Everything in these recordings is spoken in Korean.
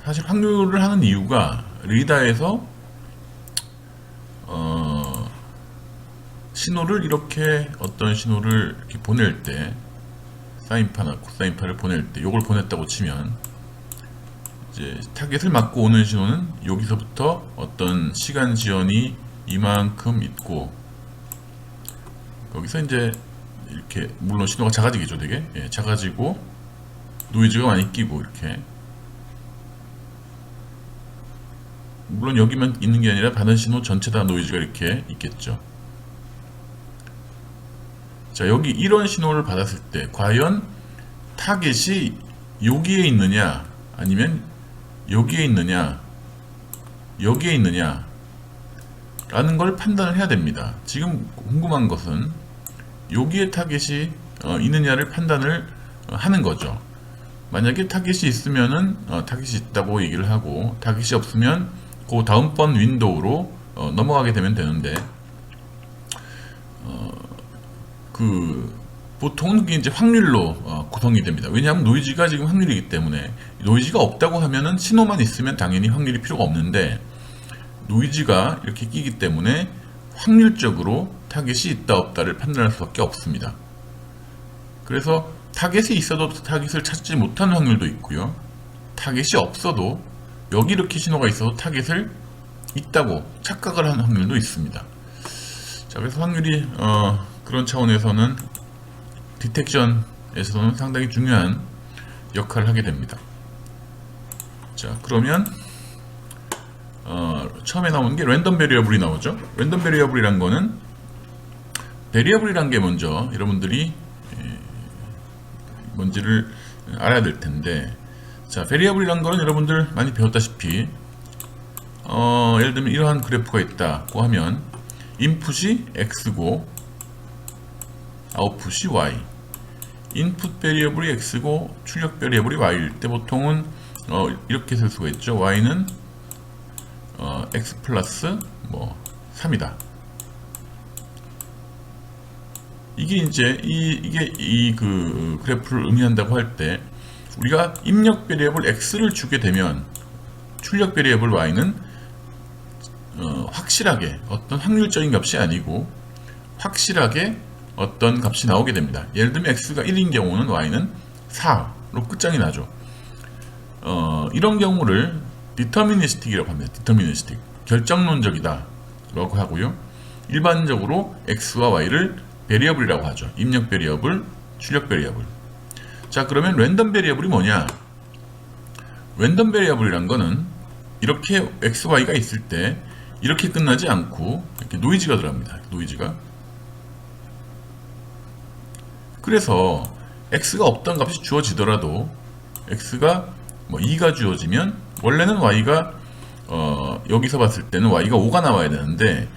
사실 확률을 하는 이유가 리다에서 신호를 이렇게 어떤 신호를 이렇게 보낼 때 사인파나 코사인파를 보낼 때 요걸 보냈다고 치면 이제 타겟을 맞고 오는 신호는 여기서부터 어떤 시간 지연이 이만큼 있고 여기서 이제 이렇게 물론 신호가 작아지겠죠 되게 작아지고 노이즈가 많이 끼고 이렇게 물론 여기만 있는 게 아니라 받은 신호 전체 다 노이즈가 이렇게 있겠죠. 자, 여기 이런 신호를 받았을 때 과연 타겟이 여기에 있느냐 아니면 여기에 있느냐 여기에 있느냐 라는 걸 판단을 해야 됩니다. 지금 궁금한 것은 여기에 타겟이 있느냐를 판단을 하는 거죠. 만약에 타겟이 있으면은 타겟이 있다고 얘기를 하고 타겟이 없으면 그 다음번 윈도우로 넘어가게 되면 되는데 보통은 그게 이제 확률로 구성이 됩니다. 왜냐하면 노이즈가 지금 확률이기 때문에 노이즈가 없다고 하면은 신호만 있으면 당연히 확률이 필요가 없는데 노이즈가 이렇게 끼기 때문에 확률적으로 타겟이 있다 없다를 판단할 수밖에 없습니다. 그래서 타겟이 있어도 타겟을 찾지 못하는 확률도 있고요. 타겟이 없어도 여기 이렇게 신호가 있어도 타겟을 있다고 착각을 하는 확률도 있습니다. 자, 그래서 확률이 그런 차원에서는 디텍션에서는 상당히 중요한 역할을 하게 됩니다. 자, 그러면 처음에 나오는 게 랜덤 베리어블이 나오죠. 랜덤 베리어블이란 거는 베리어블이란 게 먼저 여러분들이 뭔지를 알아야 될 텐데, 자, 베리어블이란 거는 여러분들 많이 배웠다시피 예를 들면 이러한 그래프가 있다고 하면 인풋이 x고 아웃풋이 y, 인풋 베리어블이 x고 출력 베리어블이 y일 때 보통은 이렇게 쓸 수가 있죠. y는 x 플러스 3이다. 이게 이제 이게 그 그래프를 의미한다고 할 때 우리가 입력 베리어블 x를 주게 되면 출력 베리어블 y는 확실하게 어떤 확률적인 값이 아니고 확실하게 어떤 값이 나오게 됩니다. 예를 들면 x가 1인 경우는 y는 4로 끝장이 나죠. 이런 경우를 디터미니스틱이라고 합니다. 디터미니스틱, 결정론적이다 라고 하고요. 일반적으로 x와 y를 베리어블이라고 하죠. 입력 베리어블, 출력 베리어블. 자, 그러면 랜덤 베리어블이 뭐냐? 랜덤 베리어블이란 거는 이렇게 x, y가 있을 때 이렇게 끝나지 않고 이렇게 노이즈가 들어갑니다. 노이즈가. 그래서 x가 없던 값이 주어지더라도 x가 2가 주어지면 원래는 y가 여기서 봤을 때는 y가 5가 나와야 되는데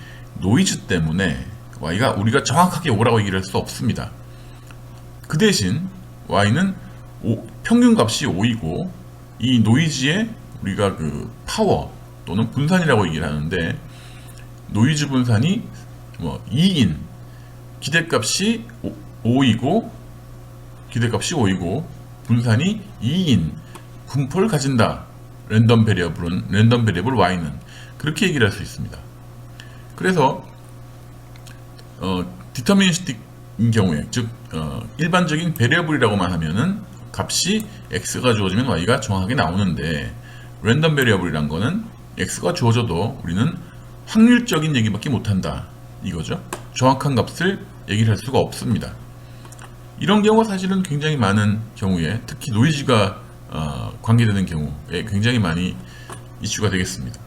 노이즈 때문에 y가 우리가 정확하게 5라고 얘기를 할 수 없습니다. 그 대신 y는 평균값이 5이고 이 노이즈에 우리가 그 파워 또는 분산이라고 얘기를 하는데 노이즈 분산이 2인 기대값이 5이고 분산이 2인 분포를 가진다. 랜덤 베리어블 y는 그렇게 얘기를 할 수 있습니다. 그래서 디터미니스틱인 경우에 즉 일반적인 베리어블이라고만 하면은 값이 x가 주어지면 y가 정확하게 나오는데 랜덤 베리어블이란 거는 x가 주어져도 우리는 확률적인 얘기밖에 못한다 이거죠. 정확한 값을 얘기를 할 수가 없습니다. 이런 경우가 사실은 굉장히 많은 경우에 특히 노이즈가 관계되는 경우에 굉장히 많이 이슈가 되겠습니다.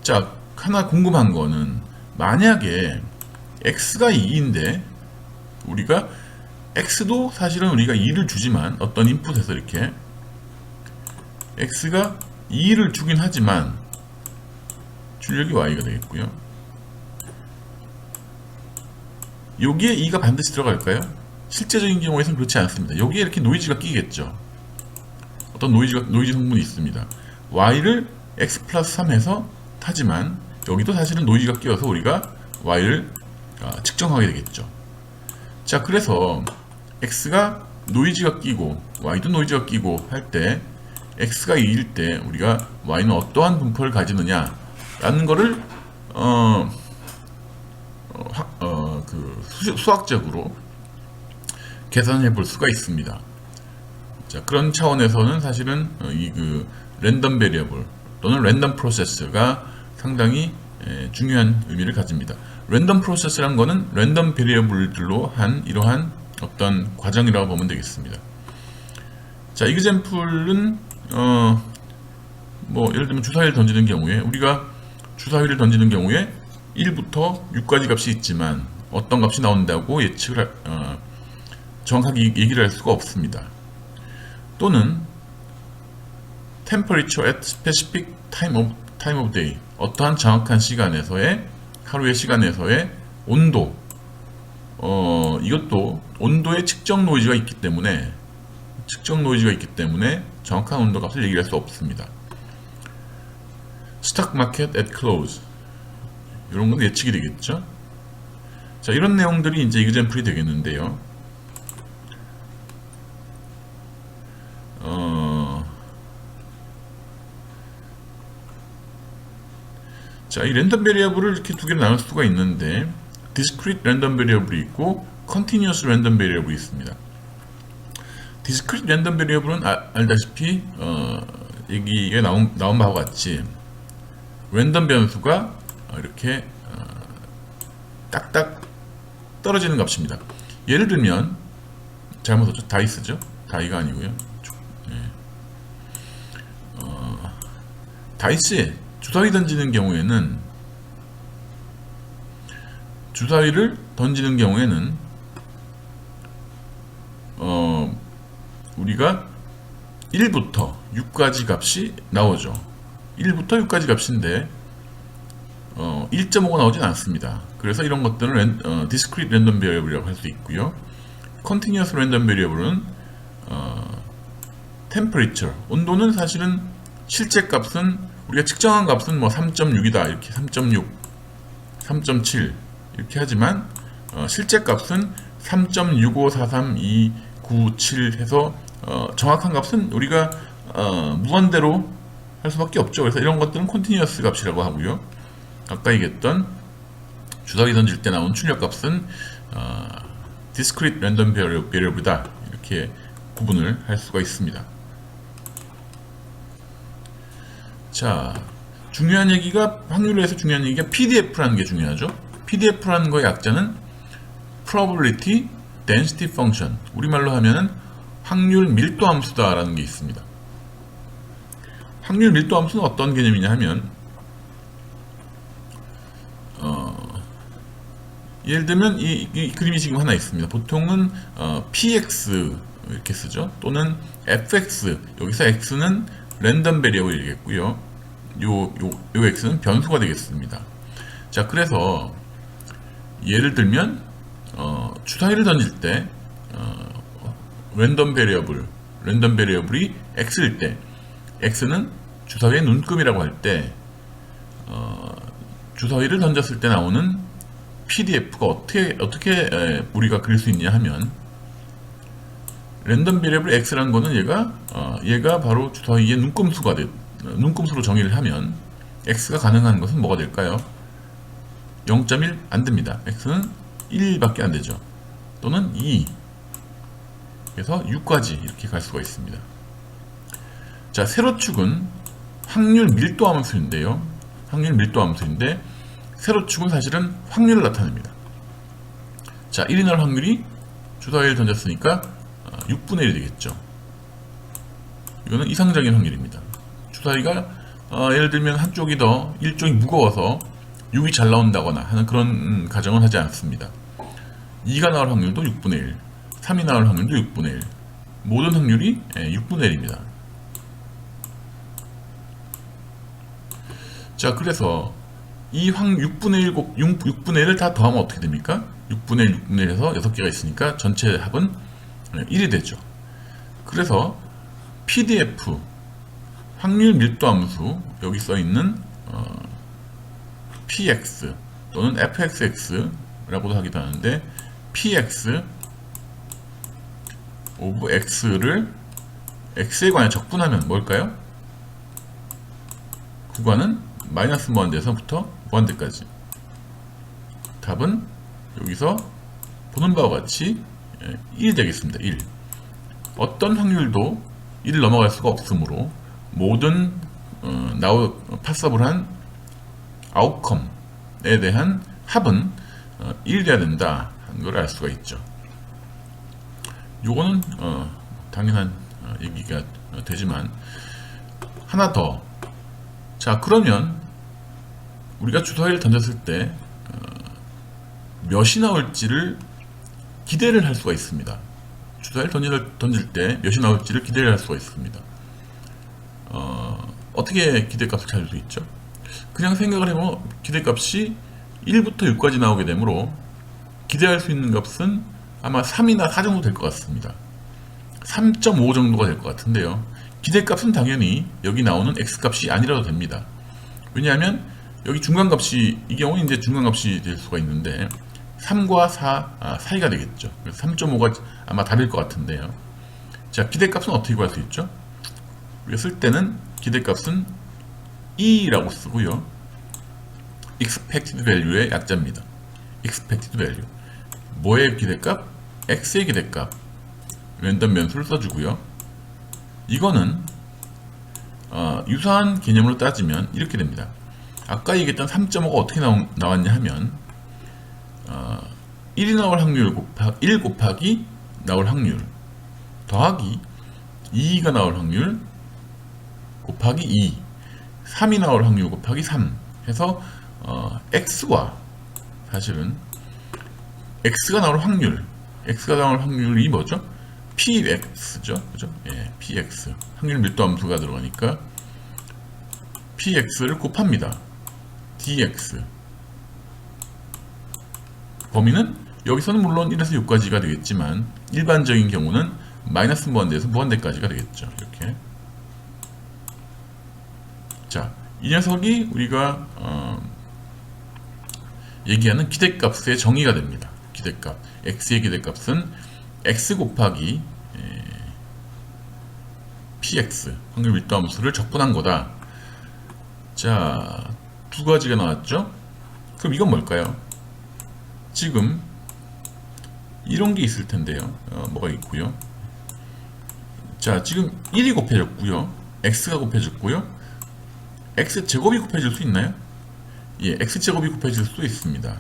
자, 하나 궁금한 거는 만약에 x가 2인데 우리가 x도 사실은 우리가 2를 주지만 어떤 인풋에서 이렇게 x가 2를 주긴 하지만 출력이 y가 되겠고요. 여기에 2가 반드시 들어갈까요? 실제적인 경우에는 그렇지 않습니다. 여기에 이렇게 노이즈가 끼겠죠. 어떤 노이즈 성분이 있습니다. y를 x 플러스 3 해서 타지만 여기도 사실은 노이즈가 끼어서 우리가 y를 측정하게 되겠죠. 자, 그래서 x가 노이즈가 끼고 y도 노이즈가 끼고 할 때 x가 2일 때 우리가 y는 어떠한 분포를 가지느냐 라는 거를 수학적으로 계산해 볼 수가 있습니다. 자, 그런 차원에서는 사실은 이 랜덤 베리어블 또는 랜덤 프로세스가 상당히 중요한 의미를 가집니다. 랜덤 프로세스란 거는 랜덤 베리어블들로 한 이러한 어떤 과정이라고 보면 되겠습니다. 자, 이그젬플은 뭐 예를 들면 주사위를 던지는 경우에 우리가 주사위를 던지는 경우에 1부터 6까지 값이 있지만 어떤 값이 나온다고 예측을 정확하게 얘기를 할 수가 없습니다. 또는 temperature at specific time of day, 어떠한 정확한 시간에서의 하루의 시간에서의 온도, 이것도 온도에 측정 노이즈가 있기 때문에 정확한 온도 값을 얘기할 수 없습니다. stock market at close, 이런 건 예측이 되겠죠. 자, 이런 내용들이 이제 이그젬플이 되겠는데요. 자, 이 랜덤 베리어블을 이렇게 두 개로 나눌 수가 있는데 discrete 랜덤 베리어블이 있고 continuous 랜덤 베리어블이 있습니다. discrete 랜덤 베리어블은 알다시피 여기에 나온 바와 같이 랜덤 변수가 이렇게 딱딱 떨어지는 값입니다. 예를 들면 잘못 썼죠. 다이스죠. 다이가 아니고요. 다이스에 주사위를 던지는 경우에는 우리가 1부터 6까지 값이 나오죠. 1부터 6까지 값인데 1.5가 나오진 않습니다. 그래서 이런 것들은 discrete random variable이라고 할 수 있고요. continuous random variable은 temperature, 온도는 사실은 실제 값은 우리가 측정한 값은 뭐 3.6이다 이렇게 3.6, 3.7 이렇게 하지만 실제 값은 3.6543297 해서 정확한 값은 우리가 무한대로 할 수밖에 없죠. 그래서 이런 것들은 continuous 값이라고 하고요. 아까 얘기했던 주사위 던질 때 나온 출력 값은 discrete random variable이다 이렇게 구분을 할 수가 있습니다. 자, 확률에서 중요한 얘기가 PDF라는 게 중요하죠. PDF라는 거의 약자는 probability density function, 우리말로 하면은 확률 밀도 함수다라는 게 있습니다. 확률 밀도 함수는 어떤 개념이냐 하면 예를 들면 이 그림이 지금 하나 있습니다. 보통은 px 이렇게 쓰죠. 또는 fx, 여기서 x는 랜덤 베리어블이겠고요. 요 x는 변수가 되겠습니다. 자, 그래서 예를 들면 주사위를 던질 때 랜덤 베리어블이 x일 때, x는 주사위의 눈금이라고 할 때 주사위를 던졌을 때 나오는 PDF가 어떻게 우리가 그릴 수 있냐 하면 랜덤 베리어블 x라는 거는 얘가 바로 주사위의 눈금수로 정의를 하면 x가 가능한 것은 뭐가 될까요? 0.1 안 됩니다. x는 1밖에 안 되죠. 또는 2. 그래서 6까지 이렇게 갈 수가 있습니다. 자, 세로축은 확률 밀도 함수인데요. 세로축은 사실은 확률을 나타냅니다. 자, 1이 나올 확률이 주사위를 던졌으니까 6분의 1이 되겠죠. 이거는 이상적인 확률입니다. 주사위가 예를 들면 일쪽이 무거워서 6이 잘 나온다거나 하는 그런 가정은 하지 않습니다. 2가 나올 확률도 6분의 1, 3이 나올 확률도 6분의 1, 모든 확률이 6분의 1입니다. 자, 그래서 이 6분의 1을 다 더하면 어떻게 됩니까? 6분의 1에서 6개가 있으니까 전체 합은 1이 되죠. 그래서 PDF 확률 밀도 함수, 여기 써 있는 px 또는 fxx라고도 하기도 하는데 px of x를 x에 관해 적분하면 뭘까요? 구간은 마이너스 무한대에서부터 무한대까지. 답은 여기서 보는 바와 같이 1이 되겠습니다. 1. 어떤 확률도 1을 넘어갈 수가 없으므로 모든 파서블한 아웃컴에 대한 합은 1이 돼야 된다 하는 걸 알 수가 있죠. 요거는 당연한 얘기가 되지만 하나 더. 자, 그러면 우리가 주사위를 던졌을 때 몇이 나올지를 기대를 할 수가 있습니다. 주사위를 던질 때 몇이 나올지를 기대를 할 수가 있습니다. 어떻게 기대값을 찾을 수 있죠? 그냥 생각을 해보면 기대값이 1부터 6까지 나오게 되므로 기대할 수 있는 값은 아마 3이나 4 정도 될 것 같습니다. 3.5 정도가 될 것 같은데요. 기대값은 당연히 여기 나오는 x값이 아니라도 됩니다. 왜냐하면 여기 중간값이, 이 경우는 이제 중간값이 될 수가 있는데 3과 4 사이가 되겠죠. 그래서 3.5가 아마 답일 것 같은데요. 자, 기대값은 어떻게 구할 수 있죠? 우리가 쓸 때는 기대값은 E라고 쓰고요. expected value의 약자입니다. expected value. 뭐의 기대값? x의 기대값. 랜덤 변수를 써주고요. 이거는 유사한 개념으로 따지면 이렇게 됩니다. 아까 얘기했던 3.5가 어떻게 나왔냐 하면 1이 나올 확률 1 곱하기 나올 확률 더하기 2가 나올 확률 곱하기 2 3이 나올 확률 곱하기 3 해서 x와 사실은 x가 나올 확률이 뭐죠? px죠, 그죠? 예, px 확률 밀도 함수가 들어가니까 px를 곱합니다. dx 범위는 여기서는 물론 1에서 6까지가 되겠지만 일반적인 경우는 마이너스 무한대에서 무한대까지가 되겠죠. 이렇게. 자, 이 녀석이 우리가 얘기하는 기대값의 정의가 됩니다. 기대값, x의 기대값은 x 곱하기 px 확률 밀도 함수를 적분한 거다. 자, 두 가지가 나왔죠. 그럼 이건 뭘까요? 지금 이런 게 있을 텐데요. 뭐가 있고요. 자, 지금 1이 곱해졌고요. x가 곱해졌고요. x제곱이 곱해질 수 있나요? 예, x제곱이 곱해질 수 있습니다.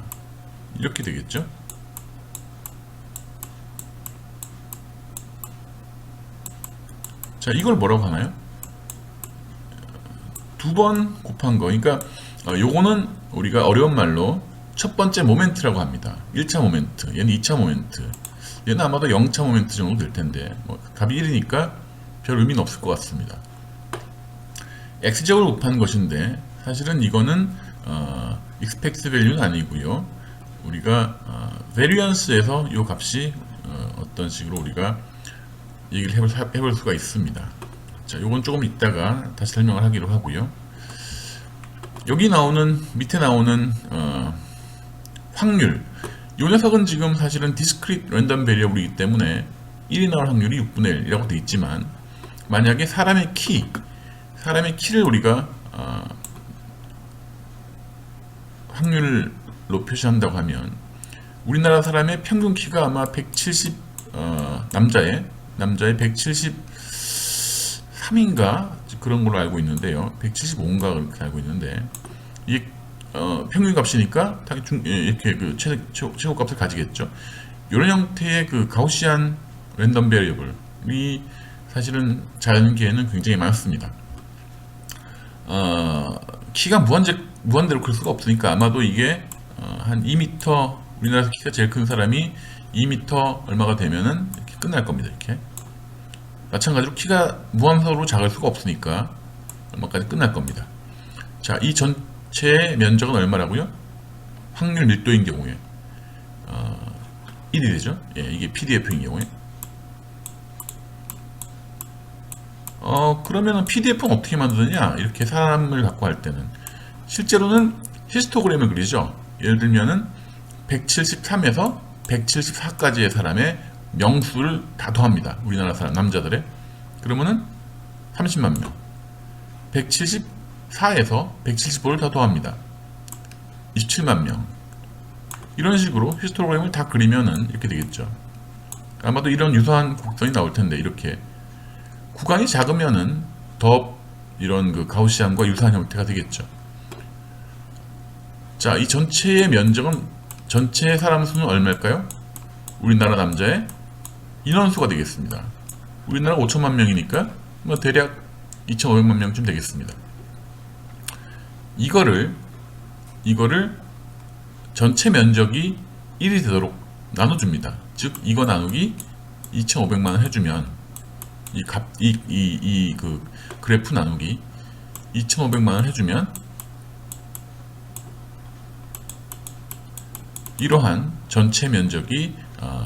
이렇게 되겠죠. 자, 이걸 뭐라고 하나요? 두 번 곱한 거. 그러니까 요거는 우리가 어려운 말로 첫 번째 모멘트라고 합니다. 1차 모멘트, 얘는 2차 모멘트, 얘는 아마도 0차 모멘트 정도 될 텐데 답이 1이니까 별 의미는 없을 것 같습니다. x제곱을 곱한 것인데 사실은 이거는 expected value는 아니고요. 우리가 variance에서 이 값이 어떤 식으로 우리가 얘기를 해볼 수가 있습니다. 자, 요건 조금 이따가 다시 설명을 하기로 하고요. 여기 나오는 밑에 나오는 확률, 이 녀석은 지금 사실은 discrete random variable이기 때문에 1이 나올 확률이 6분의 1이라고 되어 있지만 만약에 사람의 키를 우리가 확률로 표시한다고 하면 우리나라 사람의 평균 키가 아마 170 남자의 173인가 그런 걸로 알고 있는데요. 175인가 그렇게 알고 있는데 이게 평균 값이니까 이렇게 그 최고 값을 가지겠죠. 이런 형태의 그 가우시안 랜덤 베리어블이 사실은 자연계에는 굉장히 많습니다. 키가 무한대로 클 수가 없으니까 아마도 이게 한 2m, 우리나라에서 키가 제일 큰 사람이 2m 얼마가 되면은 이렇게 끝날 겁니다. 이렇게. 마찬가지로 키가 무한서로 작을 수가 없으니까 얼마까지 끝날 겁니다. 자, 이 전체의 면적은 얼마라고요? 확률 밀도인 경우에 1이 되죠. 예, 이게 PDF인 경우에. 그러면은 PDF는 어떻게 만드느냐? 이렇게 사람을 갖고 할 때는 실제로는 히스토그램을 그리죠. 예를 들면은 173에서 174까지의 사람의 명수를 다 더합니다. 우리나라 사람 남자들의. 그러면은 30만 명. 174에서 175를 더 더합니다. 27만 명. 이런 식으로 히스토그램을 다 그리면은 이렇게 되겠죠. 아마도 이런 유사한 곡선이 나올 텐데, 이렇게 구간이 작으면은 더 이런 그 가우시안과 유사한 형태가 되겠죠. 자, 이 전체의 면적은, 전체 사람 수는 얼마일까요? 우리나라 남자의 인원수가 되겠습니다. 우리나라 5천만 명이니까 뭐 대략 2,500만 명쯤 되겠습니다. 이거를 전체 면적이 1이 되도록 나눠줍니다. 즉 이거 나누기 2,500만을 해주면 그 그래프 나누기 2,500만을 해주면 이러한 전체 면적이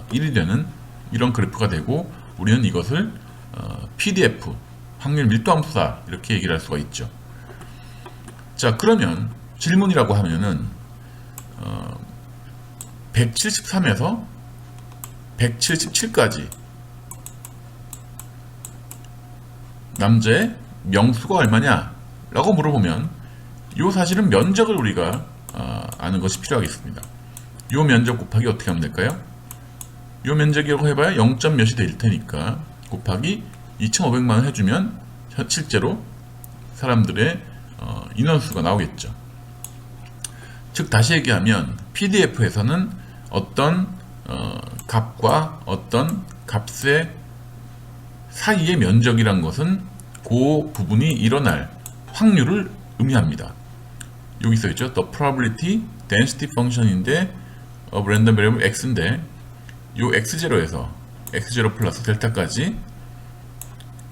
1이 되는 이런 그래프가 되고, 우리는 이것을 PDF 확률 밀도함수다 이렇게 얘기를 할 수가 있죠. 자, 그러면 질문이라고 하면은 173에서 177까지 남자의 명수가 얼마냐 라고 물어보면, 이 사실은 면적을 우리가 아는 것이 필요하겠습니다. 이 면적 곱하기 어떻게 하면 될까요? 이 면적이라고 해봐야 0. 몇이 될 테니까 곱하기 2,500만을 해주면 실제로 사람들의 인원수가 나오겠죠. 즉 다시 얘기하면 PDF에서는 어떤 값과 어떤 값의 사이의 면적이란 것은 그 부분이 일어날 확률을 의미합니다. 여기 써있죠. The probability density function인데 of random variable x인데, 요 x0에서 x0 플러스 델타까지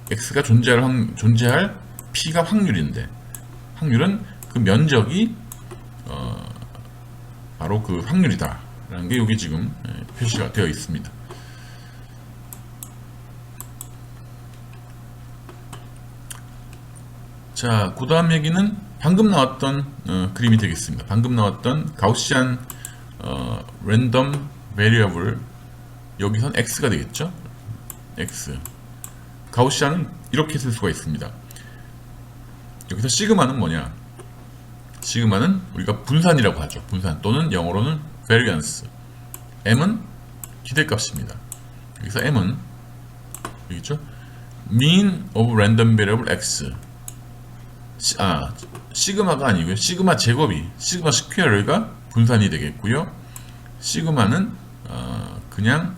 x가 존재할 p가 확률인데, 확률은 그 면적이 바로 그 확률이다 라는 게 여기 지금 표시가 되어 있습니다. 자, 그 다음 얘기는 방금 나왔던 그림이 되겠습니다. 방금 나왔던 가우시안 랜덤 베리어블, 여기선 x가 되겠죠. x. 가우시안은 이렇게 쓸 수가 있습니다. 여기서 시그마는 뭐냐? 시그마는 우리가 분산이라고 하죠. 분산, 또는 영어로는 variance. m은 기대값입니다. 여기서 m은 여기 있죠. mean of random variable x. 시그마가 아니고요. 시그마 제곱이, 시그마 스퀘어가 분산이 되겠고요. 시그마는 그냥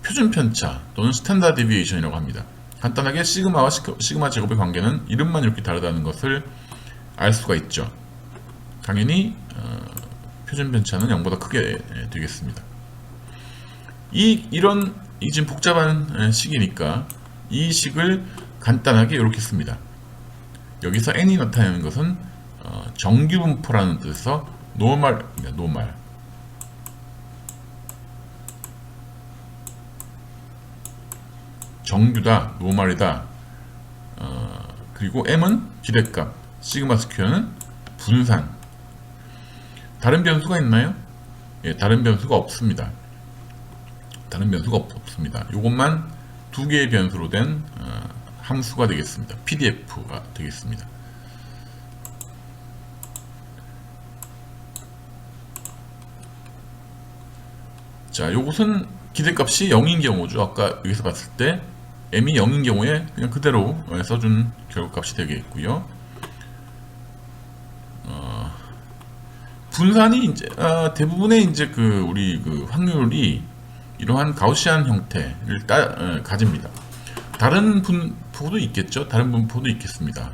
표준 편차 또는 스탠다드 디비에이션이라고 합니다. 간단하게 시그마와 시그마 제곱의 관계는 이름만 이렇게 다르다는 것을 알 수가 있죠. 당연히 표준 편차는 0보다 크게 되겠습니다. 이런 지금 복잡한 식이니까 이 식을 간단하게 이렇게 씁니다. 여기서 n이 나타내는 것은 정규 분포라는 뜻에서 노멀입니다. 노멀. 정규다, 노멀이다. 그리고 m은 기대값, 시그마 스퀘어는 분산. 다른 변수가 있나요? 예, 다른 변수가 없습니다. 다른 변수가 없습니다. 이것만 두 개의 변수로 된 함수가 되겠습니다. PDF가 되겠습니다. 자, 요것은 기대값이 0인 경우죠. 아까 여기서 봤을 때 m이 0인 경우에 그냥 그대로 써준 결과값이 되겠고요. 분산이 이제 대부분의 이제 우리 확률이 이러한 가우시안 형태를 가집니다. 다른 분포도 있겠죠. 다른 분포도 있겠습니다.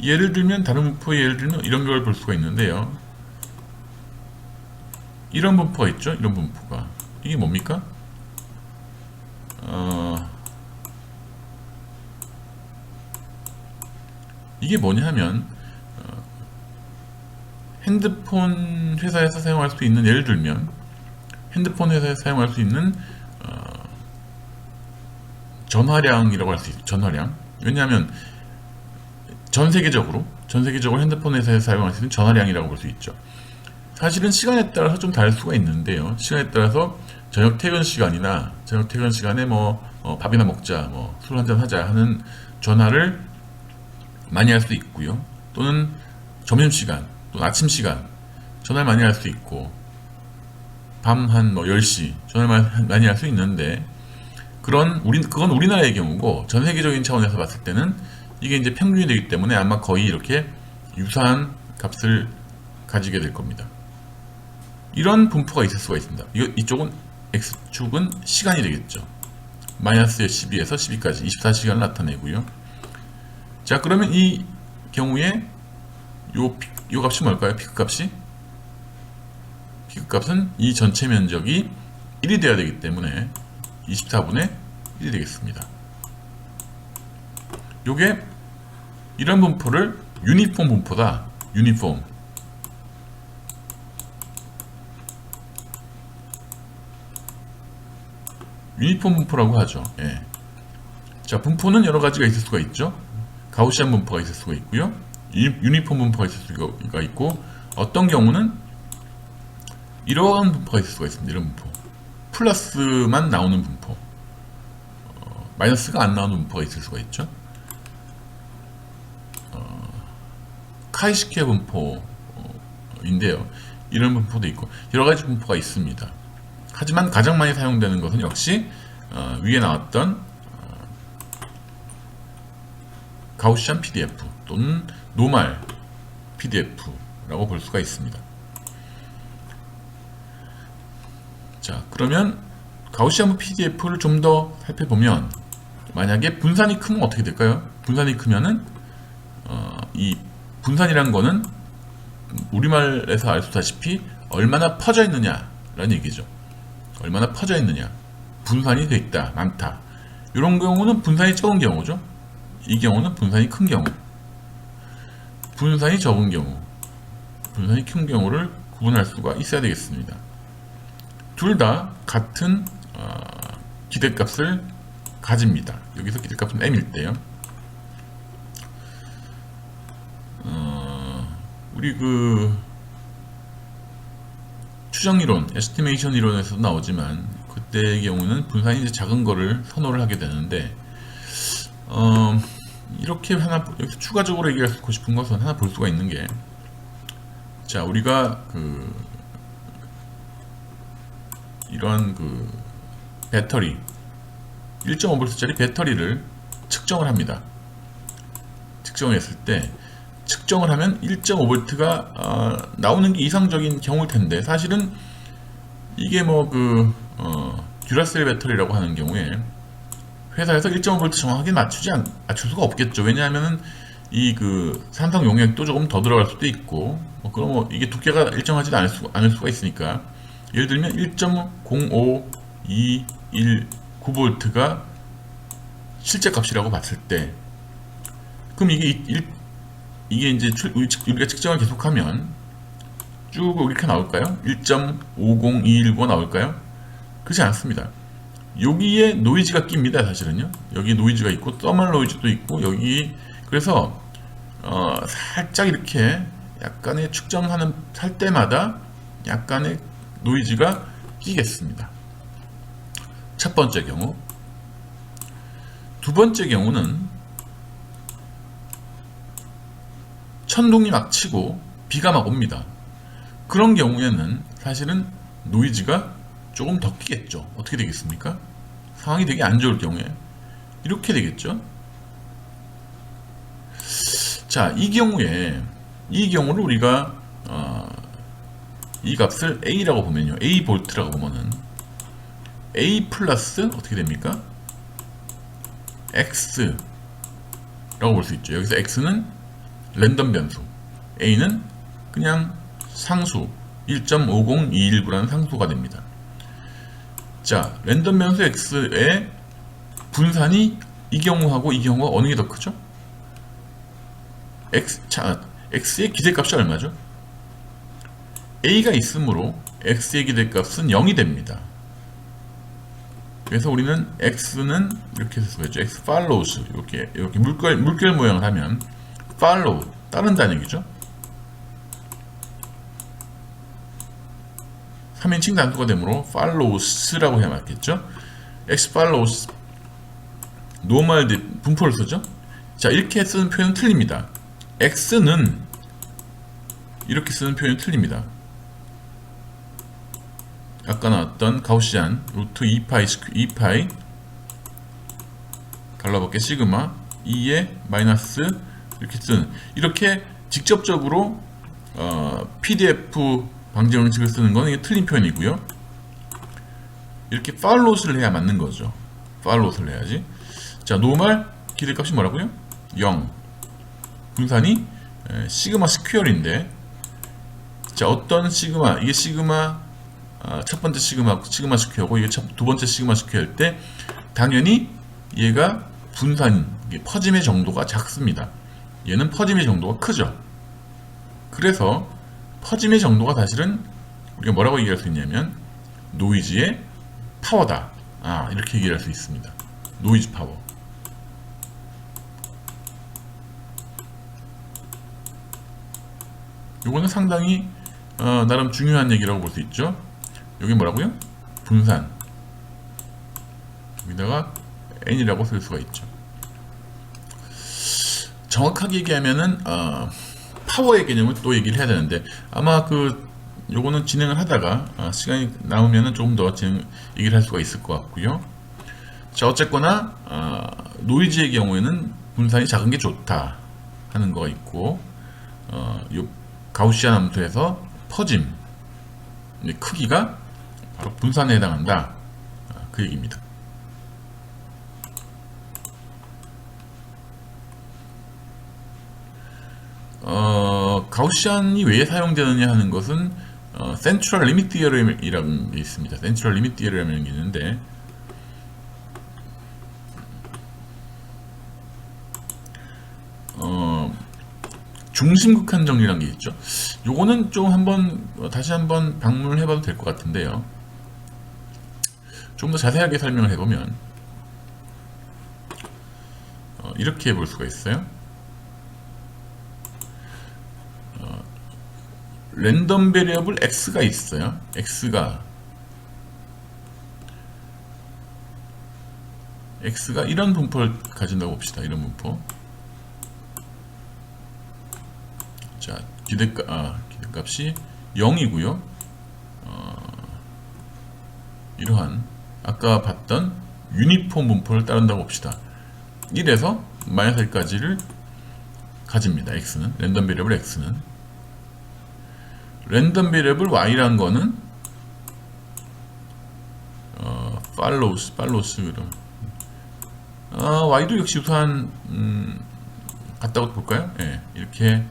예를 들면 다른 분포 예를 들면 이런 걸 볼 수가 있는데요. 이런 분포가 있죠. 이런 분포가 이게 뭡니까? 이게 뭐냐 하면 핸드폰 회사에서 사용할 수 있는, 예를 들면 핸드폰 회사에서 사용할 수 있는 전화량이라고 할 수 있어요. 전화량. 왜냐하면 전 세계적으로 핸드폰 회사에서 사용할 수 있는 전화량이라고 볼 수 있죠. 사실은 시간에 따라서 좀 다를 수가 있는데요. 시간에 따라서 저녁 퇴근 시간이나 저녁 퇴근 시간에 뭐 밥이나 먹자, 뭐 술 한잔 하자 하는 전화를 많이 할 수 있고요. 또는 점심시간, 또 아침 시간 전화를 많이 할 수 있고, 밤 한 뭐 10시 전화를 많이 할 수 있는데, 그건 우리나라의 경우고, 전 세계적인 차원에서 봤을 때는 이게 이제 평균이 되기 때문에 아마 거의 이렇게 유사한 값을 가지게 될 겁니다. 이런 분포가 있을 수가 있습니다. 이쪽은 X축은 시간이 되겠죠. 마이너스 12에서 12까지 24시간을 나타내고요. 자, 그러면 이 경우에 요 값이 뭘까요? 피크 값이? 피크 값은 이 전체 면적이 1이 되어야 되기 때문에 24분의 1이 되겠습니다. 요게 이런 분포를 유니폼 분포다. 유니폼. 유니폼 분포라고 하죠. 예. 자, 분포는 여러 가지가 있을 수가 있죠. 가우시안 분포가 있을 수가 있고요. 유니폼 분포가 있을 수가 있고, 어떤 경우는 이러한 분포가 있을 수가 있습니다. 이런 분포. 플러스만 나오는 분포. 마이너스가 안 나오는 분포가 있을 수가 있죠. 카이시케 분포인데요. 이런 분포도 있고, 여러 가지 분포가 있습니다. 하지만 가장 많이 사용되는 것은 역시 위에 나왔던 가우시안 PDF 또는 노말 PDF라고 볼 수가 있습니다. 자, 그러면 가우시안 PDF를 좀 더 살펴보면, 만약에 분산이 크면 어떻게 될까요? 분산이 크면은 이 분산이란 거는 우리말에서 알 수 있다시피 얼마나 퍼져 있느냐라는 얘기죠. 얼마나 퍼져 있느냐, 분산이 돼 있다, 많다. 이런 경우는 분산이 적은 경우죠. 이 경우는 분산이 큰 경우, 분산이 적은 경우, 분산이 큰 경우를 구분할 수가 있어야 되겠습니다. 둘 다 같은 기대값을 가집니다. 여기서 기대값은 m일 때요. 우리 추정이론, 에스티메이션 이론에서도 나오지만, 그때의 경우는 분산이 이제 작은 거를 선호를 하게 되는데, 이렇게 하나, 여기서 추가적으로 얘기하고 싶은 것은 하나 볼 수가 있는 게, 자, 우리가 이런 배터리, 1.5V짜리 배터리를 측정을 합니다. 측정을 했을 때, 측정을 하면 1.5V가 나오는 게 이상적인 경우일 텐데, 사실은 이게 듀라셀 배터리라고 하는 경우에 회사에서 1.5V 정확하게 맞출 수가 없겠죠. 왜냐하면 이 산성 용액도 조금 더 들어갈 수도 있고, 그럼 이게 두께가 일정하지 않을 수가 있으니까, 예를 들면 1.05219V가 실제 값이라고 봤을 때, 그럼 이게 이제 우리가 측정을 계속하면 쭉 이렇게 나올까요? 1.50219가 나올까요? 그렇지 않습니다. 여기에 노이즈가 낍니다. 사실은요. 여기 노이즈가 있고, 서멀 노이즈도 있고, 여기 그래서 살짝 이렇게 약간의 할 때마다 약간의 노이즈가 끼겠습니다. 첫 번째 경우. 두 번째 경우는 천둥이 막 치고 비가 막 옵니다. 그런 경우에는 사실은 노이즈가 조금 더 끼겠죠. 어떻게 되겠습니까? 상황이 되게 안 좋을 경우에 이렇게 되겠죠. 자, 이 경우를 우리가 이 값을 A라고 보면요, A 볼트라고 보면은 A 플러스 어떻게 됩니까? X라고 볼 수 있죠. 여기서 X는 랜덤 변수, A는 그냥 상수 1.50219라는 상수가 됩니다. 자, 랜덤 변수 X의 분산이 이 경우하고 이 경우가 어느 게 더 크죠? X의 기대값이 얼마죠? A가 있으므로 X의 기대값은 0이 됩니다. 그래서 우리는 X는 이렇게 해석하죠. X follows, 이렇게 물결 모양을 하면 follow, 따른다는 얘기죠. 3인칭 단수가 되므로 follows라고 해야 맞겠죠. x follows 노멀 분포를 쓰죠. 자, 이렇게 쓰는 표현은 틀립니다. x는 이렇게 쓰는 표현이 틀립니다. 아까 나왔던 가우시안 루트 2파이 갈라벗게 시그마 2에 마이너스 이렇게 쓰는, 이렇게 직접적으로 PDF 방지 형식을 쓰는 건 이게 틀린 표현이고요. 이렇게 follows를 해야 맞는 거죠. follows를 해야지. 자, 노멀 기대값이 뭐라고요? 0. 분산이 시그마 스퀘어인데, 자, 어떤 시그마, 이게 시그마 첫 번째 시그마 스퀘어고 이게 두 번째 시그마 스퀘어일 때 당연히 얘가 분산, 퍼짐의 정도가 작습니다. 얘는 퍼짐의 정도가 크죠. 그래서 퍼짐의 정도가 사실은 우리가 뭐라고 얘기할 수 있냐면 노이즈의 파워다. 이렇게 얘기할 수 있습니다. 노이즈 파워. 요거는 상당히 나름 중요한 얘기라고 볼 수 있죠. 여기 뭐라고요? 분산. 여기다가 n이라고 쓸 수가 있죠. 정확하게 얘기하면은 파워의 개념을 또 얘기를 해야 되는데, 아마 요거는 진행을 하다가 시간이 남으면은 조금 더 얘기를 할 수가 있을 것 같고요. 자, 어쨌거나 노이즈의 경우에는 분산이 작은 게 좋다 하는 거가 있고, 요 가우시안 함수에서 퍼짐 크기가 바로 분산에 해당한다, 그 얘기입니다. 가우시안이 왜 사용되느냐 하는 것은 센트럴 리미트 디어렘이라는 게 있습니다. 센트럴 리미트 디어렘이라는 게 있는데, 중심극한 정리라는 게 있죠. 요거는 좀 다시 한번 방문을 해봐도 될 것 같은데요. 좀 더 자세하게 설명을 해보면 이렇게 해볼 수가 있어요. 랜덤 베리어블 x가 있어요. x가 이런 분포를 가진다고 봅시다. 이런 분포. 자, 기대값이 0이고요. 이러한 아까 봤던 유니폼 분포를 따른다고 봅시다. 1에서 마이너스 1까지를 가집니다. x는, 랜덤 베리어블 x는. 랜덤 베리어블 y라는 거는 팔로우스 그럼 y도 역시 유사한 같다고 볼까요? 예, 이렇게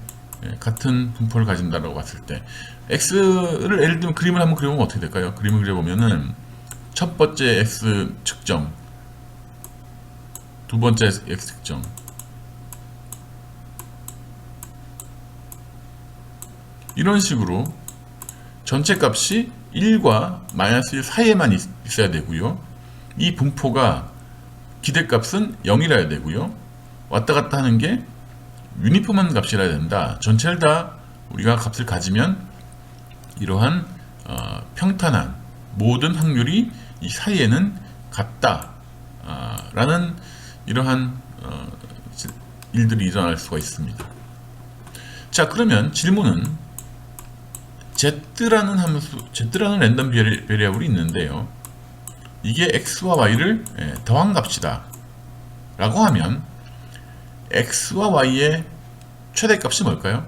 같은 분포를 가진다라고 봤을 때 x를 예를 들면 그림을 한번 그려보면 어떻게 될까요? 그림을 그려보면은 첫 번째 x 측정, 두 번째 x 측정, 이런 식으로 전체 값이 1과 마이너스 1 사이에만 있어야 되고요. 이 분포가 기대값은 0이라야 되고요. 왔다 갔다 하는 게 유니폼한 값이라야 된다. 전체를 다 우리가 값을 가지면 이러한 평탄한 모든 확률이 이 사이에는 같다 라는 이러한 일들이 일어날 수가 있습니다. 자, 그러면 질문은 z라는 랜덤 베리어블이 있는데요. 이게 x와 y를 더한 값이다 라고 하면 x와 y의 최대값이 뭘까요?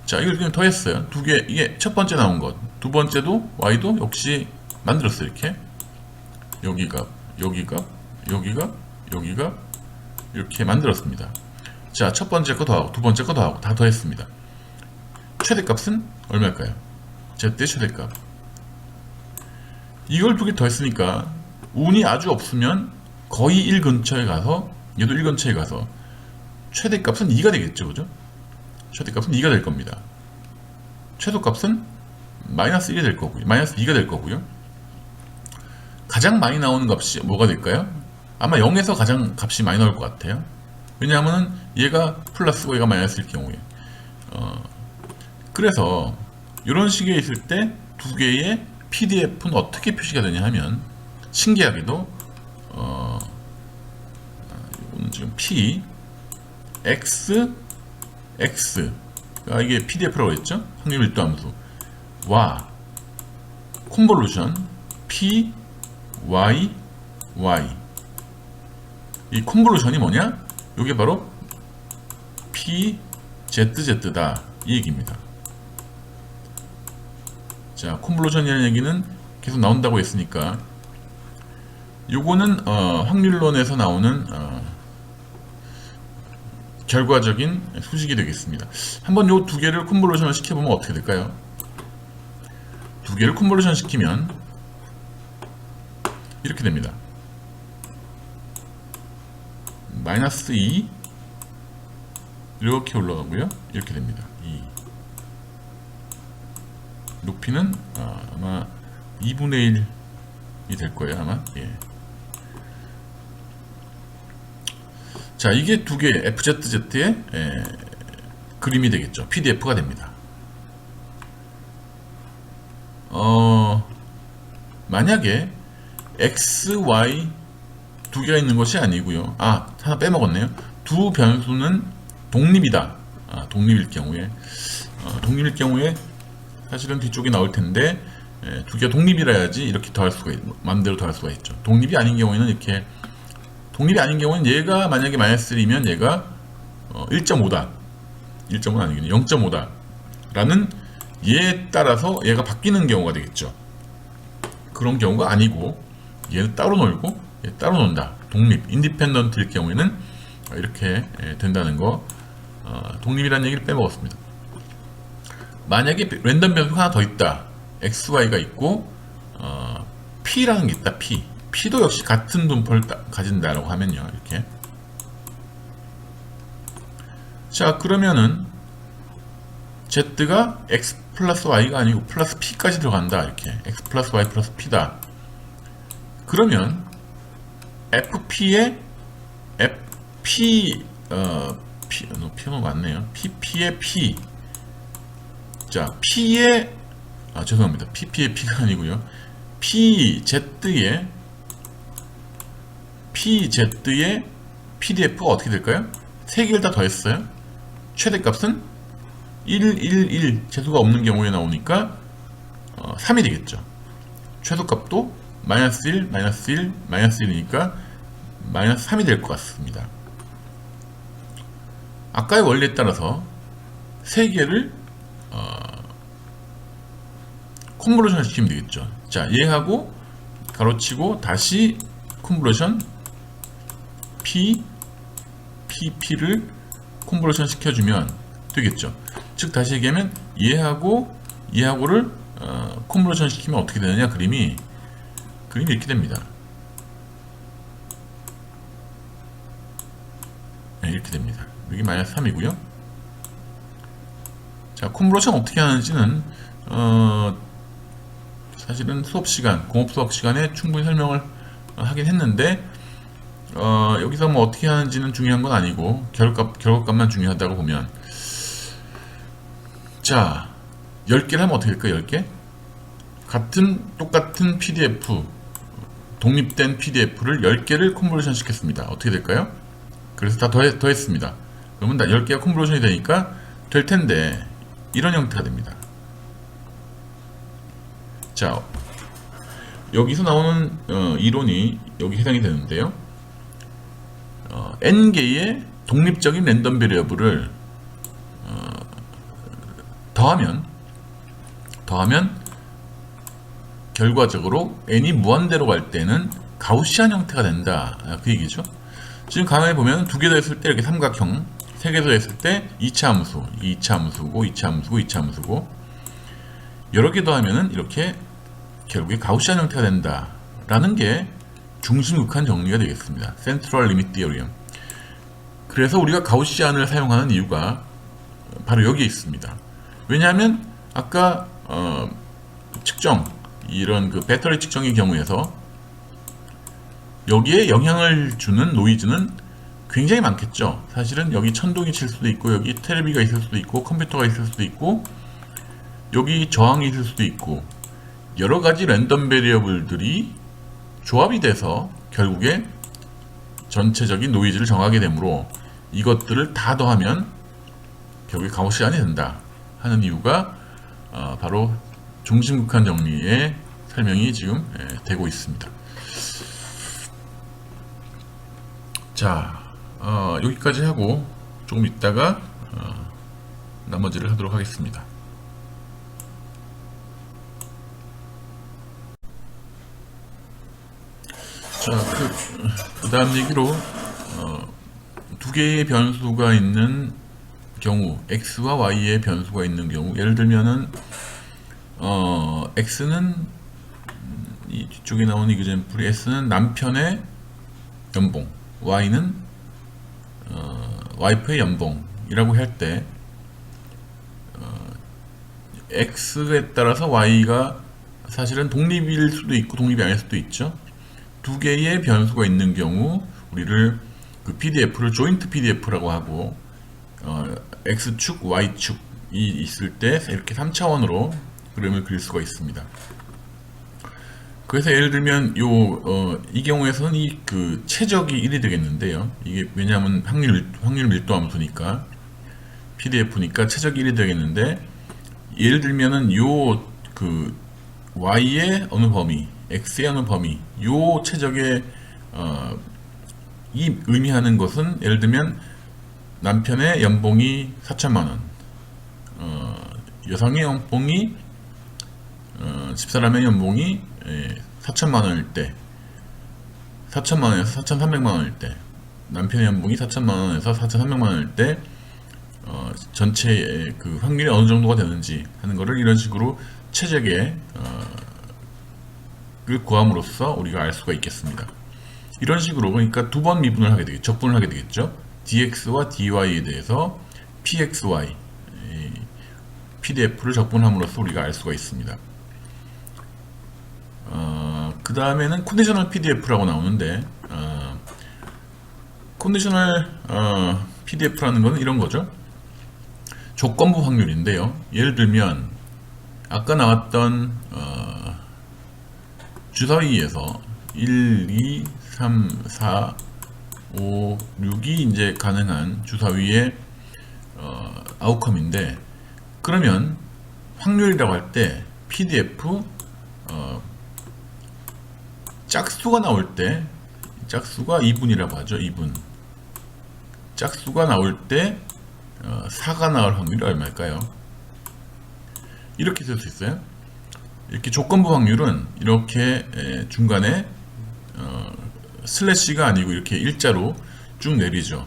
자, 이걸 그냥 더했어요. 두 개, 이게 첫 번째 나온 것. 두 번째도 y도 역시 만들었어요. 이렇게 여기가 이렇게 만들었습니다. 자, 첫 번째 거 더하고 두 번째 거 더하고 다 더했습니다. 최대값은 얼마일까요? z의 최대값. 이걸 두 개 더했으니까 운이 아주 없으면 거의 1 근처에 가서, 얘도 1 근처에 가서 최대값은 2가 되겠죠, 그죠? 최대값은 2가 될 겁니다. 최소값은 마이너스 1이 될 거고요. 마이너스 2가 될 거고요. 가장 많이 나오는 값이 뭐가 될까요? 아마 0에서 가장 값이 많이 나올 것 같아요. 왜냐하면 얘가 플러스고 얘가 마이너스일 경우에. 그래서 이런 식의 있을 때 두 개의 PDF는 어떻게 표시가 되냐 하면 신기하게도 이거는 지금 P X X가 이게 PDF라고 했죠. 확률 밀도함수 와 콘볼루션 P Y Y 이 콘볼루션이 뭐냐? 이게 바로 P Z Z다 이 얘기입니다. 자, 콘볼루션이라는 얘기는 계속 나온다고 했으니까 요거는 확률론에서 나오는 결과적인 수식이 되겠습니다. 한번 요 두 개를 콘볼루션을 시켜보면 어떻게 될까요? 두 개를 콘볼루션 시키면 이렇게 됩니다. 마이너스 2 이렇게 올라가고요. 이렇게 됩니다. 2 높이는 아마 2분의 1이 될 거예요. 아마 예. 자, 이게 두 개 FZZ의 그림이 되겠죠. PDF가 됩니다. 만약에 X, Y 두 개가 있는 것이 아니고요. 하나 빼먹었네요. 두 변수는 독립이다. 독립일 경우에 사실은 뒤쪽에 나올 텐데 두 개가 독립이라 해야지 이렇게 더할 수가 마음대로 더할 수가 있죠. 독립이 아닌 경우에는 이렇게 독립이 아닌 경우는 얘가 만약에 마이너스 1이면 얘가 1.5다. 1.5는 아니겠네. 0.5다. 라는 얘에 따라서 얘가 바뀌는 경우가 되겠죠. 그런 경우가 아니고 얘는 따로 놀고 얘 따로 논다. 독립, 인디펜던트일 경우에는 이렇게 된다는 거. 독립이라는 얘기를 빼먹었습니다. 만약에 랜덤 변수가 하나 더 있다. X, Y가 있고 P라는 게 있다. P도 역시 같은 분포를 가진다라고 하면요. 이렇게. 자, 그러면은 Z가 X 플러스 Y가 아니고 플러스 P까지 들어간다. 이렇게. X 플러스 Y 플러스 P다. 그러면 FP의 P는 맞네요. PP의 P. 자, P의 죄송합니다. PP의 P가 아니고요. PZ의 PDF가 어떻게 될까요? 세 개를 다 더했어요. 최대값은 1, 1, 1 재수가 없는 경우에 나오니까 3이 되겠죠. 최소값도 마이너스 1, 마이너스 1, 마이너스 1이니까 마이너스 3이 될 것 같습니다. 아까의 원리에 따라서 세 개를 콘볼루션 시키면 되겠죠. 자, 얘하고 가로치고 다시 콘볼루션 PP를 콘볼루션 시켜주면 되겠죠. 즉 다시 얘기하면 얘하고를 콘볼루션 시키면 어떻게 되느냐. 그림이 이렇게 됩니다. 네, 이렇게 됩니다. 여기 마이너스 3이고요. 자, 콘볼루션 어떻게 하는지는 사실은 공업 수업 시간에 충분히 설명을 하긴 했는데 여기서 뭐 어떻게 하는지는 중요한 건 아니고 결과값만 중요하다고 보면, 자, 10개를 하면 어떻게 될까요? 10개? 똑같은 PDF, 독립된 PDF를 10개를 콘볼루션 시켰습니다. 어떻게 될까요? 그래서 다 더했습니다. 그러면 10개가 콘볼루션이 되니까 될 텐데 이런 형태가 됩니다. 자, 여기서 나오는 이론이 여기 해당이 되는데요. n개의 독립적인 랜덤 베리어블을 더하면 결과적으로 n이 무한대로 갈 때는 가우시안 형태가 된다. 그 얘기죠. 지금 가만히 보면 두 개 더했을 때 이렇게 삼각형, 세 개 더했을 때 2차 함수, 2차 함수고, 2차 함수고, 2차 함수고, 여러 개 더하면은 이렇게 결국에 가우시안 형태가 된다. 라는 게 중심극한 정리가 되겠습니다. Central Limit Theorem. 그래서 우리가 가우시안을 사용하는 이유가 바로 여기에 있습니다. 왜냐하면 아까 이런 그 배터리 측정의 경우에서 여기에 영향을 주는 노이즈는 굉장히 많겠죠. 사실은 여기 천둥이 칠 수도 있고, 여기 텔레비가 있을 수도 있고, 컴퓨터가 있을 수도 있고, 여기 저항이 있을 수도 있고 여러 가지 랜덤 베리어블들이 조합이 돼서 결국에 전체적인 노이즈를 정하게 되므로 이것들을 다 더하면 결국에 가우시안이 된다 하는 이유가 바로 중심극한 정리의 설명이 지금 되고 있습니다. 자, 여기까지 하고 조금 있다가 나머지를 하도록 하겠습니다. 자, 그 다음 얘기로 두 개의 변수가 있는 경우, x와 y의 변수가 있는 경우, 예를 들면은 x는 이 뒤쪽에 나오는 이그젠플이 s는 남편의 연봉, y는 와이프의 연봉이라고 할 때 x에 따라서 y가 사실은 독립일 수도 있고 독립이 아닐 수도 있죠. 두 개의 변수가 있는 경우 우리를 그 PDF를 조인트 PDF라고 하고 x축, y축이 있을 때 이렇게 3차원으로 그림을 그릴 수가 있습니다. 그래서 예를 들면 이 경우에서는 이 그 최적이 1이 되겠는데요. 이게 왜냐하면 확률 밀도 함수니까 PDF니까 최적이 1이 되겠는데, 예를 들면은 그 y의 어느 범위, x의 어느 범위, 요 최적의 이 의미하는 것은 예를 들면 남편의 연봉이 4천만 원, 여성의 연봉이 집사람의 연봉이 4천만 원일 때, 4천만 원에서 4,300만 원일 때, 남편의 연봉이 4천만 원에서 4,300만 원일 때 전체의 그 확률이 어느 정도가 되는지 하는 것을 이런 식으로 최적의 를 구함으로써 우리가 알 수가 있겠습니다. 이런 식으로 그러니까 두 번 미분을 하게 되겠죠. 적분을 하게 되겠죠. dx와 dy에 대해서 pxy pdf를 적분함으로써 우리가 알 수가 있습니다. 그 다음에는 컨디셔널 pdf라고 나오는데 컨디셔널 pdf라는 것은 이런 거죠. 조건부 확률인데요. 예를 들면 아까 나왔던 주사위에서 1, 2, 3, 4, 5, 6이 이제 가능한 주사위의 아웃컴인데, 그러면 확률이라고 할 때 PDF 짝수가 나올 때, 짝수가 2분이라고 하죠. 2분. 짝수가 나올 때 4가 나올 확률이 얼마일까요? 이렇게 쓸 수 있어요. 이렇게 조건부 확률은 이렇게 중간에 슬래시가 아니고 이렇게 일자로 쭉 내리죠.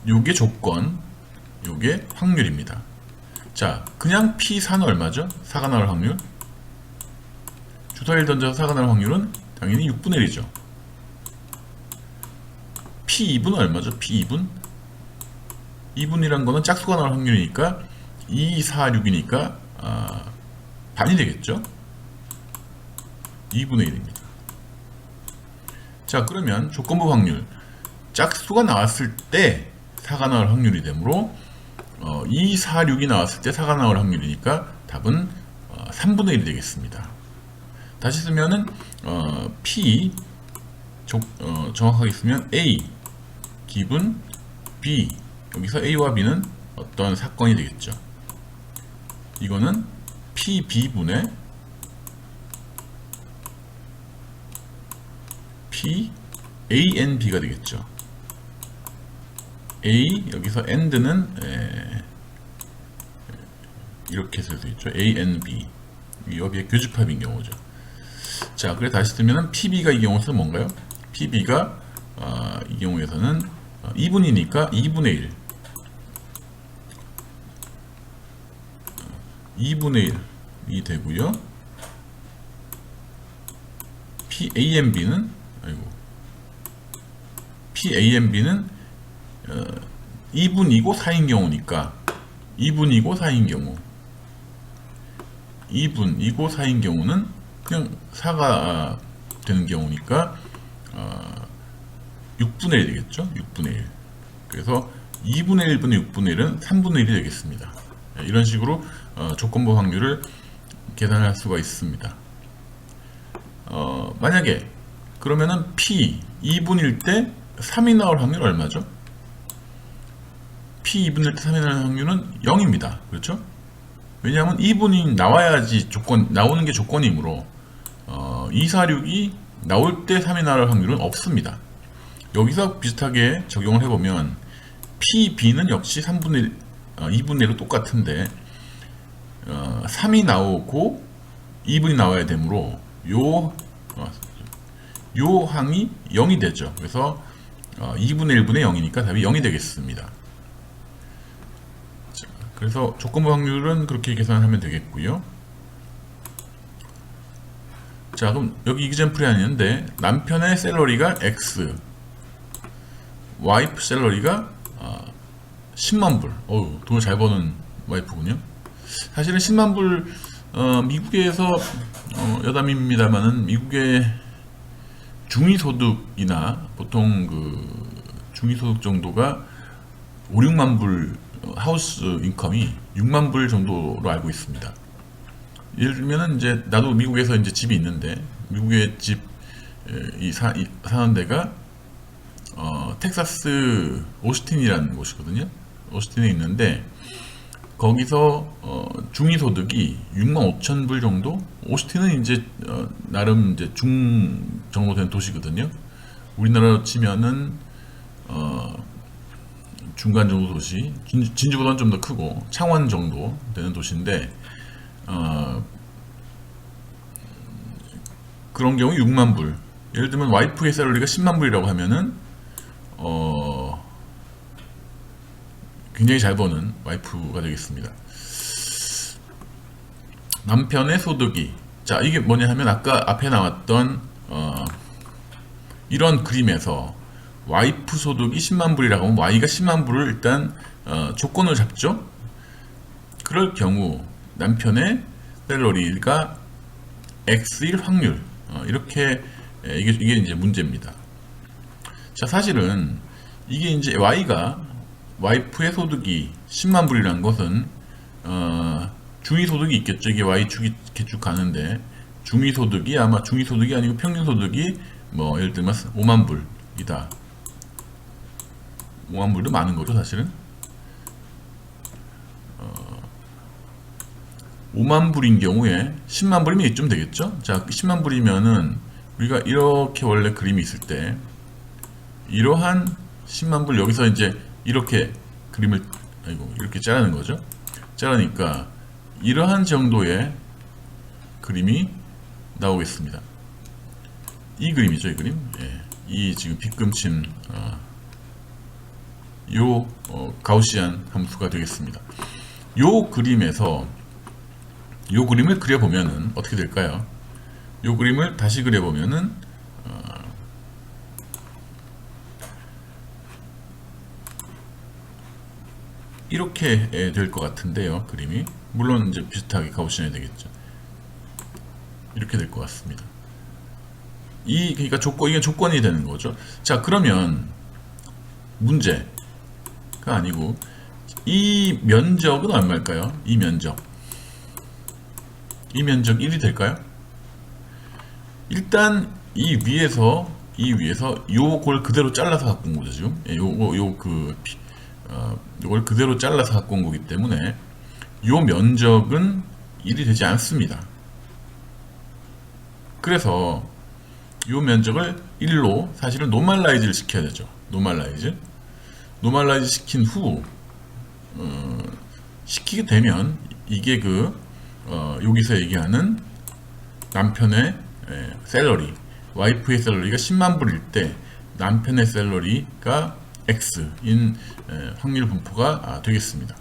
요게 조건, 요게 확률입니다. 자, 그냥 P4는 얼마죠? 4가 나올 확률. 주사위를 던져서 4가 나올 확률은 당연히 6분의 1이죠. P2는 얼마죠? P2분? 2분이란 거는 짝수가 나올 확률이니까 2, 4, 6이니까 반이 되겠죠? 2분의 1입니다. 자, 그러면 조건부 확률, 짝수가 나왔을 때 4가 나올 확률이 되므로 2, 4, 6이 나왔을 때 4가 나올 확률이니까 답은 3분의 1이 되겠습니다. 다시 쓰면은 P 정확하게 쓰면 A 기분 B, 여기서 A와 B는 어떤 사건이 되겠죠. 이거는 PB분의 P ANB가 되겠죠. A, 여기서 AND는 이렇게 쓸 수 있죠. ANB, 여기에 교집합인 경우죠. 자, 그래 다시 쓰면은 PB가 이 경우에서는 뭔가요? PB가 이 경우에서는 2분이니까 2분의 1, 2분의 1이 되고요. PAMB는 PAMB는 2분이고 4인 경우니까 2분이고 4인 경우 2분이고 4인 경우는 그냥 4가 되는 경우니까 6분의 1 되겠죠. 6분의 1. 그래서 2분의 1분의 6분의 1은 3분의 1이 되겠습니다. 이런 식으로 조건부 확률을 계산할 수가 있습니다. 만약에 그러면은 P 2분일 때 3이 나올 확률 얼마죠? P 2분일 때 3이 나올 확률은 0입니다. 그렇죠? 왜냐하면 2분이 나와야지 나오는 게 조건이므로 246이 나올 때 3이 나올 확률은 없습니다. 여기서 비슷하게 적용을 해보면 PB는 역시 2분의 1로 똑같은데 3이 나오고 2분이 나와야 되므로 요 항이 0이 되죠. 그래서 2분의 1분의 0이니까 답이 0이 되겠습니다. 자, 그래서 조건부 확률은 그렇게 계산하면 되겠고요. 자, 그럼 여기 이그젠플이 아니는데 남편의 샐러리가 X, 와이프 샐러리가 10만 불. 돈을 잘 버는 와이프군요. 사실은 10만 불 미국에서 여담입니다만은 미국의 중위소득이나 보통 그 중위소득 정도가 5, 6만 불 하우스 인컴이 6만 불 정도로 알고 있습니다. 예를 들면은 이제 나도 미국에서 이제 집이 있는데 미국의 집 사는 데가 텍사스 오스틴이라는 곳이거든요. 오스틴에 있는데 거기서 중위소득이 6만 5천 불 정도? 오스틴은 이제 나름 이제 중 정도 된 도시거든요. 우리나라로 치면은 중간 정도 도시, 진주보다는 좀 더 크고 창원 정도 되는 도시인데 그런 경우 6만 불. 예를 들면 와이프의 샐러리가 10만 불이라고 하면은 굉장히 잘 버는 와이프가 되겠습니다. 남편의 소득이, 자, 이게 뭐냐 하면 아까 앞에 나왔던 이런 그림에서 와이프 소득이 10만 불이라고 하면 Y가 10만 불을 일단 조건을 잡죠. 그럴 경우 남편의 샐러리가 X일 확률, 이렇게 이게 이제 문제입니다. 자, 사실은 이게 이제 와이프의 소득이 10만 불이라는 것은 중위소득이 있겠죠. 이게 Y축이 이렇게 쭉 가는데 중위소득이 아마 중위소득이 아니고 평균소득이 뭐 예를 들면 5만 불이다. 5만 불도 많은 거죠, 사실은. 5만 불인 경우에 10만 불이면 이쯤 되겠죠. 자, 10만 불이면은 우리가 이렇게 원래 그림이 있을 때 이러한 10만 불 여기서 이제 이렇게 그림을 이렇게 자르는 거죠. 자르니까 이러한 정도의 그림이 나오겠습니다. 이 그림이죠, 이 그림. 예, 이 지금 빗금침 가우시안 함수가 되겠습니다. 요 그림에서 요 그림을 그려보면은 어떻게 될까요? 요 그림을 다시 그려보면은 이렇게 될 것 같은데요, 그림이. 물론 이제 비슷하게 가우시안이 되겠죠. 이렇게 될 것 같습니다. 그러니까 이게 조건이 되는 거죠. 자, 그러면 문제가 아니고 이 면적은 얼마일까요? 이 면적 1이 될까요? 일단 이 위에서 요걸 그대로 잘라서 갖고 온 거죠, 지금. 요걸 그대로 잘라서 갖고 온 거기 때문에 요 면적은 1이 되지 않습니다. 그래서 요 면적을 1로 사실은 노멀라이즈를 시켜야 되죠. 노멀라이즈 시킨 후 시키게 되면 이게 여기서 얘기하는 남편의 샐러리, 와이프의 샐러리가 10만 불일 때 남편의 샐러리가 X인 확률 분포가 되겠습니다.